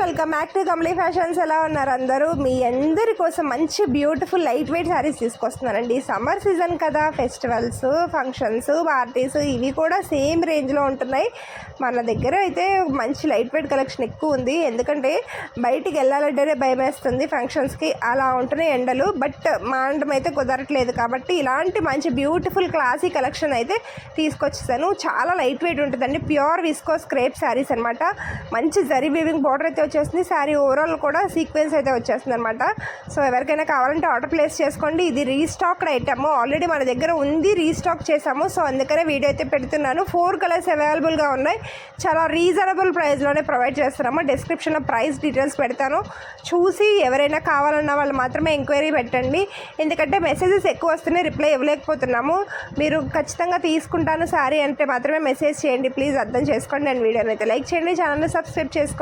Welcome back to Kamli fashions. ఎలా ఉన్నారు అందరూ? మీ అందరి కోసం మంచి బ్యూటిఫుల్ లైట్ వెయిట్ శారీస్ తీసుకొస్తున్నానండి. సమ్మర్ సీజన్ కదా, ఫెస్టివల్స్, ఫంక్షన్స్, పార్టీస్ ఇవి కూడా సేమ్ రేంజ్లో ఉంటున్నాయి. మన దగ్గర అయితే మంచి లైట్ వెయిట్ కలెక్షన్ ఎక్కువ ఉంది. ఎందుకంటే బయటికి వెళ్ళాలంటేనే భయం వేస్తుంది ఫంక్షన్స్కి, అలా ఉంటున్నాయి ఎండలు. బట్ మాండం అయితే కుదరట్లేదు కాబట్టి ఇలాంటి మంచి బ్యూటిఫుల్ క్లాసీ కలెక్షన్ అయితే తీసుకొచ్చేసాను. చాలా లైట్ వెయిట్ ఉంటుందండి. ప్యూర్ విస్కోస్ క్రేప్ శారీస్ అనమాట. మంచి జరీ వీవింగ్ బార్డర్ అయితే వచ్చేస్తుంది. శారీ ఓవరాల్ కూడా సీక్వెన్స్ అయితే వచ్చేస్తుంది అనమాట. సో ఎవరికైనా కావాలంటే ఆర్డర్ ప్లేస్ చేసుకోండి. ఇది రీస్టాక్డ్ ఐటమ్, ఆల్రెడీ మన దగ్గర ఉంది, రీస్టాక్ చేసాము. సో అందుకనే వీడియో అయితే పెడుతున్నాను. 4 కలర్స్ అవైలబుల్గా ఉన్నాయి. చాలా రీజనబుల్ ప్రైస్లోనే ప్రొవైడ్ చేస్తున్నాము. డిస్క్రిప్షన్లో ప్రైస్ డీటెయిల్స్ పెడతాను, చూసి ఎవరైనా కావాలన్న వాళ్ళు మాత్రమే ఎంక్వైరీ పెట్టండి. ఎందుకంటే మెసేజెస్ ఎక్కువ వస్తున్నాయి, రిప్లై ఇవ్వలేకపోతున్నాము. మీరు ఖచ్చితంగా తీసుకుంటాను శారీ అంటే మాత్రమే మెసేజ్ చేయండి ప్లీజ్, అర్థం చేసుకోండి. నేను వీడియోని అయితే లైక్ చేయండి, ఛానల్ని సబ్స్క్రైబ్ చేసుకోండి.